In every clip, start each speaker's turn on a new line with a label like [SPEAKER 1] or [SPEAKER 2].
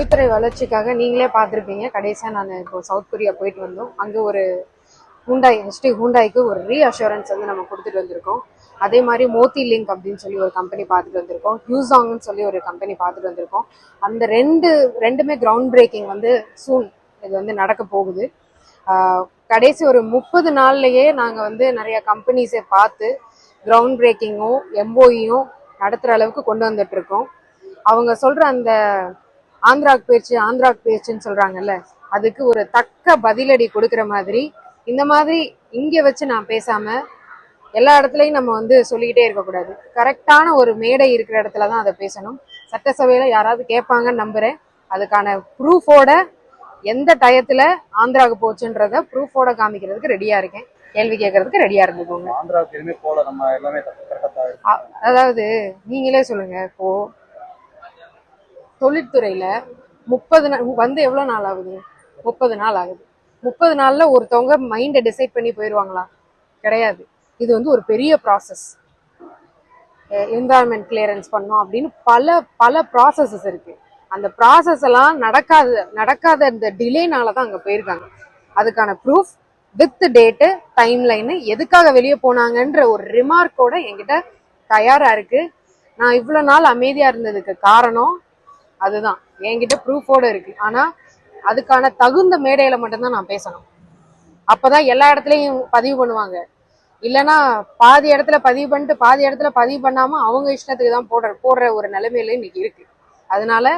[SPEAKER 1] தொழில்துறை வளர்ச்சிக்காக நீங்களே பார்த்துருப்பீங்க. கடைசியாக நான் இப்போ சவுத் கொரியா போயிட்டு வந்தோம். அங்கே ஒரு ஹூண்டாய்க்கு ஒரு ரீஅஷூரன்ஸ் வந்து நம்ம கொடுத்துட்டு வந்திருக்கோம். அதே மாதிரி மோத்தி லிங்க் அப்படின்னு சொல்லி ஒரு கம்பெனி பார்த்துட்டு வந்திருக்கோம். ஹியூசாங்னு சொல்லி ஒரு கம்பெனி பார்த்துட்டு வந்திருக்கோம். அந்த ரெண்டுமே கிரவுண்ட் பிரேக்கிங் வந்து சூன் இது வந்து நடக்க போகுது. கடைசி ஒரு 30 நாள்லயே நாங்கள் வந்து நிறைய கம்பெனிஸை பார்த்து கிரவுண்ட் பிரேக்கிங்கும் எம்ஓஇயும் நடத்துகிற அளவுக்கு கொண்டு வந்துட்டு இருக்கோம். அவங்க சொல்ற அந்த ஆந்திராக்கு பேச்சுன்னு சொல்றாங்கல்ல, அதுக்கு ஒரு தக்க பதிலடி கொடுக்குற மாதிரி இந்த மாதிரி இங்க வச்சு நான் பேசாம எல்லா இடத்துலையும் நம்ம வந்து சொல்லிக்கிட்டே இருக்கக்கூடாது. கரெக்டான ஒரு மேடை இருக்கிற இடத்துல தான் அதை பேசணும். சட்டசபையில யாராவது கேட்பாங்கன்னு நம்புறேன். அதுக்கான ப்ரூஃபோட எந்த டயத்துல ஆந்திராவுக்கு போச்சுன்றத ப்ரூஃபோட காமிக்கிறதுக்கு ரெடியா இருக்கேன். கேள்வி கேட்கறதுக்கு ரெடியா இருந்துக்கோங்க. அதாவது நீங்களே சொல்லுங்க, இப்போ தொழில்துறையில 30 நாள் வந்து எவ்வளவு நாள் ஆகுது? 30 நாள் ஆகுது. 30 நாள்ல ஒருத்தவங்க மைண்டை டிசைட் பண்ணி போயிடுவாங்களா? கிடையாது. இது வந்து ஒரு பெரிய ப்ராசஸ். என்வரான்மெண்ட் கிளியரன்ஸ் பண்ணோம் அப்படின்னு பல ப்ராசஸஸ் இருக்கு. அந்த ப்ராசஸ் எல்லாம் நடக்காத இந்த டிலேனால தான் அங்க போயிருக்காங்க. அதுக்கான proof with date time line எதுக்காக வெளியே போனாங்கன்ற ஒரு ரிமார்க்கோட என்கிட்ட தயாரா இருக்கு. நான் இவ்வளவு நாள் அமைதியா இருந்ததுக்கு காரணம் அதுதான். என்கிட்ட ப்ரூஃபோட இருக்கு. ஆனா அதுக்கான தகுந்த மேடையில மட்டும்தான் நான் பேசணும். அப்பதான் எல்லா இடத்துலயும் பதிவு பண்ணுவாங்க. இல்லைன்னா பாதி இடத்துல பதிவு பண்ணிட்டு பாதி இடத்துல பதிவு பண்ணாம அவங்க இஷ்டத்துக்கு தான் போடுற ஒரு நிலைமையில இன்னைக்கு இருக்கு. அதனால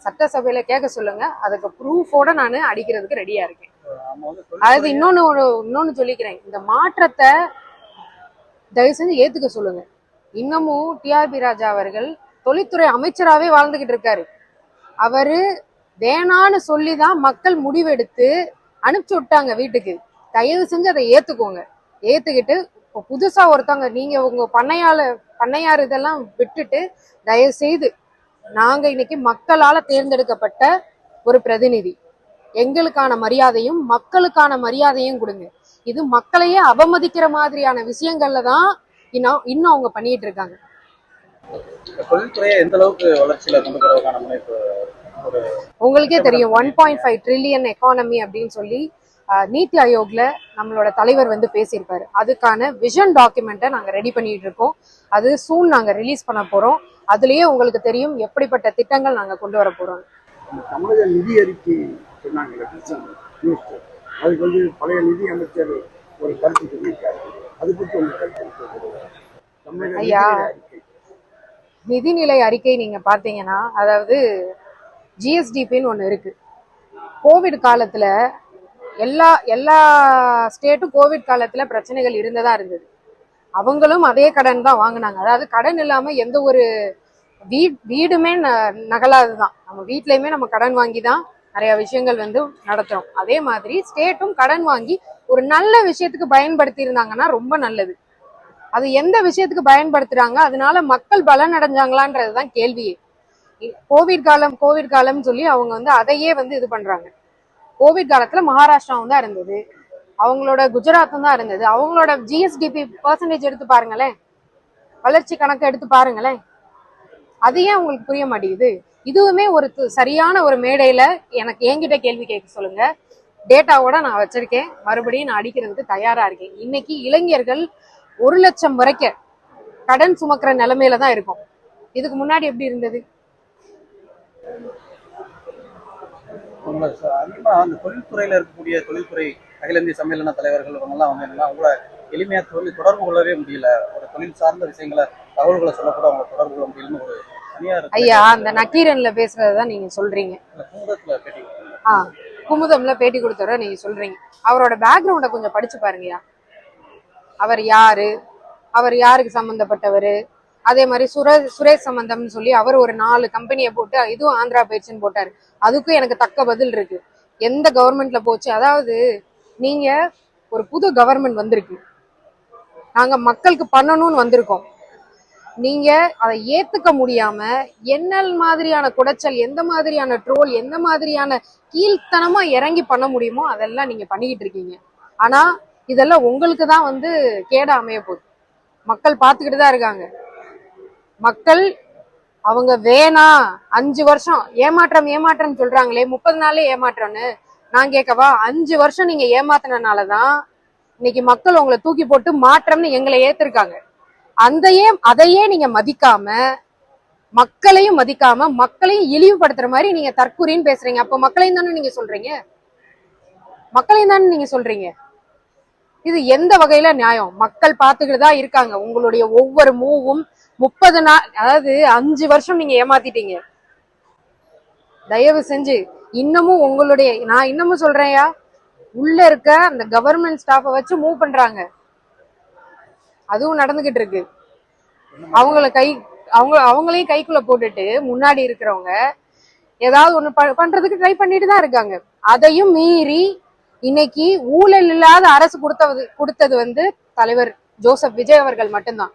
[SPEAKER 1] சட்டசபையில கேட்க சொல்லுங்க. அதுக்கு ப்ரூஃபோட நான் அடிக்கிறதுக்கு ரெடியா இருக்கேன். அதாவது இன்னொன்னு சொல்லிக்கிறேன். இந்த மாற்றத்தை தயவு செஞ்சு ஏத்துக்க சொல்லுங்க. இன்னமும் டிஆர்பி ராஜா அவர்கள் தொழில்துறை அமைச்சராகவே வாழ்ந்துகிட்டு இருக்காரு. அவரு வேணான்னு சொல்லிதான் மக்கள் முடிவெடுத்து அனுப்பிச்சு விட்டாங்க வீட்டுக்கு. தயவு செஞ்சு அதை ஏத்துக்கோங்க. ஏத்துக்கிட்டு இப்போ புதுசா ஒருத்தவங்க நீங்க உங்க பண்ணையார் இதெல்லாம் விட்டுட்டு தயவு செய்து நாங்க இன்னைக்கு மக்களால தேர்ந்தெடுக்கப்பட்ட ஒரு பிரதிநிதி, எங்களுக்கான மரியாதையும் மக்களுக்கான மரியாதையும் கொடுங்க. இது மக்களையே அவமதிக்கிற மாதிரியான விஷயங்கள்ல தான் இன்னும் அவங்க பண்ணிட்டு இருக்காங்க.
[SPEAKER 2] தொழில்துறையை எந்த அளவுக்கு வளர்ச்சியில கொண்டு போறதுக்கான முனைப்பு
[SPEAKER 1] உங்களுக்கே தெரியும். 1.5 ட்ரில்லியன் எக்கானமி அப்படின்னு சொல்லி நீத்தி ஆயோக்ல நம்மளோட தலைவர் வந்து பேசியிருப்பாரு. அதுக்கான விஷன் டாக்குமெண்ட்டை நாங்க ரெடி பண்ணிட்டு இருக்கோம். அது சூன் நாங்க ரிலீஸ் பண்ண போறோம். அதுலயே உங்களுக்கு தெரியும் எப்படிப்பட்ட திட்டங்கள் நாங்க கொண்டு வர போறோம்.
[SPEAKER 3] தமிழக நிதி அறிக்கை சொன்னாங்க, அதுக்கு வந்து பழைய நிதி அமைச்சர் ஒரு கருத்து சொல்லியிருக்காரு. அது பற்றி ஒரு கருத்து.
[SPEAKER 1] ஐயா, நிதிநிலை அறிக்கை நீங்க பாத்தீங்கன்னா, அதாவது ஜிஎஸ்டிபின்னு ஒண்ணு இருக்கு. கோவிட் காலத்துல எல்லா ஸ்டேட்டும் கோவிட் காலத்துல பிரச்சனைகள் இருந்ததா இருந்தது. அவங்களும் அதே கடன் தான் வாங்கினாங்க. அதாவது கடன் இல்லாம எந்த ஒரு வீடுமே நகலாதுதான். நம்ம வீட்லயுமே நம்ம கடன் வாங்கி தான் நிறைய விஷயங்கள் வந்து நடத்துறோம். அதே மாதிரி ஸ்டேட்டும் கடன் வாங்கி ஒரு நல்ல விஷயத்துக்கு பயன்படுத்தி இருந்தாங்கன்னா ரொம்ப நல்லது. அது எந்த விஷயத்துக்கு பயன்படுத்துறாங்க, அதனால மக்கள் பலன் அடைஞ்சாங்களான்றதுதான் கேள்வியே. கோவிட் காலம் சொல்லி அவங்க வந்து அதையே வந்து இது பண்றாங்க. கோவிட் காலத்துல மகாராஷ்டிராவும் தான் இருந்தது, அவங்களோட குஜராத்தும் தான் இருந்தது. அவங்களோட ஜிஎஸ்டிபி பெர்சன்டேஜ் எடுத்து பாருங்களேன், வளர்ச்சி கணக்கு எடுத்து பாருங்களேன். அது ஏன் உங்களுக்கு புரிய மாட்டேங்குது? இதுவுமே ஒரு சரியான ஒரு மேடையில என்கிட்ட கேள்வி கேட்க சொல்லுங்க. டேட்டாவோட நான் வச்சிருக்கேன். மறுபடியும் நான் அடிக்கிறதுக்கு தயாரா இருக்கேன். இன்னைக்கு இளைஞர்கள் 1 லட்சம் வரைக்கும் கடன் சுமக்கிற நிலைமையில தான் இருக்கும். இதுக்கு முன்னாடி எப்படி இருந்தது?
[SPEAKER 2] அந்த தொழில்துறையில இருக்கக்கூடிய தொழில்துறை அகில இந்திய சம்மேளன தலைவர்கள் இவங்கெல்லாம் வந்து என்னன்னா அவங்கள எளிமையா தொடர்பு கொள்ளவே முடியல. ஒரு தொழில் சார்ந்த விஷயங்களை தகவல்களை சொல்லக்கூட அவங்களை தொடர்பு கொள்ள முடியலன்னு ஒரு தனியார்
[SPEAKER 1] ஐயா, அந்த நக்கீரன்ல பேசுறதுதான் நீங்க சொல்றீங்க. குமுதம்ல பேட்டி கொடுத்தவர நீங்க சொல்றீங்க. அவரோட பேக்ரவுண்ட கொஞ்சம் படிச்சு பாருங்கயா. அவர் யாரு, அவர் யாருக்கு சம்பந்தப்பட்டவரு, அதே மாதிரி சுரேஷ் சம்பந்தம்னு சொல்லி அவர் ஒரு 4 கம்பெனியை போட்டு இதுவும் ஆந்திரா போயிடுச்சுன்னு போட்டாரு. அதுக்கும் எனக்கு தக்க பதில் இருக்கு. எந்த கவர்மெண்ட்ல போச்சு? அதாவது நீங்க ஒரு புது கவர்மெண்ட் வந்திருக்கு, நாங்க மக்களுக்கு பண்ணணும்னு வந்திருக்கோம். நீங்க அதை ஏத்துக்க முடியாம என்ன மாதிரியான குடைச்சல், எந்த மாதிரியான ட்ரோல், எந்த மாதிரியான கீழ்த்தனமா இறங்கி பண்ண முடியுமோ அதெல்லாம் நீங்க பண்ணிக்கிட்டு இருக்கீங்க. ஆனா இதெல்லாம் உங்களுக்கு தான் வந்து கேட அமைய போகுது. மக்கள் பார்த்துக்கிட்டு தான் இருக்காங்க. மக்கள் அவங்க வேணாம் 5 வருஷம் ஏமாற்றம் சொல்றாங்களே 30 நாள்ல ஏமாற்றம்னு. நான் கேட்கவா, 5 வருஷம் நீங்க ஏமாத்தினாலதான் இன்னைக்கு மக்கள் உங்களை தூக்கி போட்டு மாற்றம்னு எங்களை ஏத்திருக்காங்க. அதையே நீங்க மதிக்காம, மக்களையும் மதிக்காம, மக்களையும் இழிவுபடுத்துற மாதிரி நீங்க தற்கூரின்னு பேசுறீங்க. அப்ப மக்களையும் தானே நீங்க சொல்றீங்க. இது எந்த வகையில நியாயம்? மக்கள் பார்த்துக்கிட்டு தான் இருக்காங்க. உங்களுடைய ஒவ்வொரு மூவும் 30 நாள், அதாவது 5 வருஷம் நீங்க ஏமாத்திட்டீங்க. தயவு செஞ்சு இன்னமும் நான் இன்னமும் சொல்றேன்யா, உள்ள இருக்க அந்த கவர்மெண்ட் ஸ்டாஃப வச்சு மூவ் பண்றாங்க. அதுவும் நடந்துகிட்டு இருக்கு. அவங்களையும் கைக்குள்ள போட்டுட்டு முன்னாடி இருக்கிறவங்க ஏதாவது ஒண்ணு பண்றதுக்கு ட்ரை பண்ணிட்டு தான் இருக்காங்க. அதையும் மீறி இன்னைக்கு ஊழல் இல்லாத அரசு கொடுத்தது தலைவர் ஜோசப் விஜய் அவர்கள் மட்டும்தான்.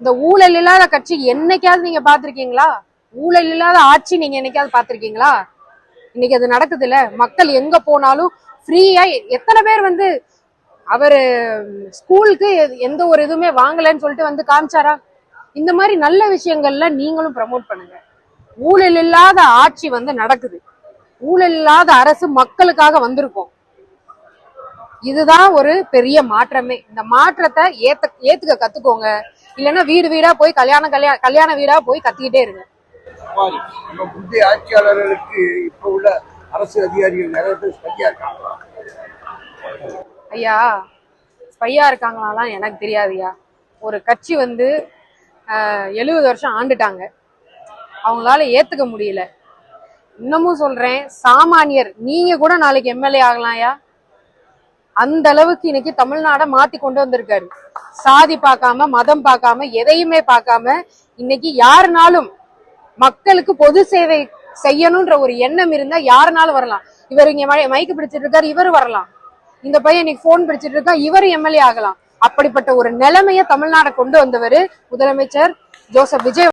[SPEAKER 1] இந்த ஊழல் இல்லாத கட்சி என்னைக்காவது நீங்க பாத்திருக்கீங்களா? ஊழல் இல்லாத ஆட்சி நீங்க என்னைக்காவது பாத்திருக்கீங்களா? இன்னைக்கு அது நடக்குது இல்ல. மக்கள் எங்க போனாலும் ஃப்ரீயா, எத்தனை பேர் அவரு ஸ்கூலுக்கு எந்த ஒரு இதுவுமே வாங்கலன்னு சொல்லிட்டு காமிச்சாரா? இந்த மாதிரி நல்ல விஷயங்கள்ல நீங்களும் ப்ரமோட் பண்ணுங்க. ஊழல் இல்லாத ஆட்சி நடக்குது. ஊழல் இல்லாத அரசு மக்களுக்காக வந்திருக்கும். இதுதான் ஒரு பெரிய மாற்றமே. இந்த மாற்றத்தை ஏத்துக்க கத்துக்கோங்க. இல்லைன்னா வீடு வீடா போய் கல்யாண வீடா போய் கத்திக்கிட்டே இருங்க.
[SPEAKER 3] நம்ம புதிய ஆட்சியாளர்களுக்கு இப்ப உள்ள அரசு அதிகாரிகள் நிறைய பேர் ஸ்பையா இருக்காங்களா?
[SPEAKER 1] ஐயா, ஸ்பையா இருக்காங்களாம் எனக்கு தெரியாதுயா. ஒரு கட்சி 70 வருஷம் ஆண்டுட்டாங்க. அவங்களால ஏத்துக்க முடியல. இன்னமும் சொல்றேன், சாமானியர் நீங்க கூட நாளைக்கு எம்எல்ஏ ஆகலாம்யா. அந்த அளவுக்கு இன்னைக்கு தமிழ்நாட மாத்தி கொண்டு வந்திருக்காரு. சாதி பார்க்காம, மதம் பார்க்காம, எதையுமே பார்க்காம இன்னைக்கு யாருனாலும் மக்களுக்கு பொது சேவை செய்யணும்ன்ற ஒரு எண்ணம் இருந்தா யாருனாலும் வரலாம். இவர் இங்க மைக்கு பிடிச்சிட்டு இருக்காரு, இவர் வரலாம். இந்த பையன் இன்னைக்கு போன் பிடிச்சிட்டு இருக்கா, இவர் எம்எல்ஏ ஆகலாம். அப்படிப்பட்ட ஒரு நிலைமைய தமிழ்நாட கொண்டு வந்தவர் முதலமைச்சர் ஜோசப் விஜய்.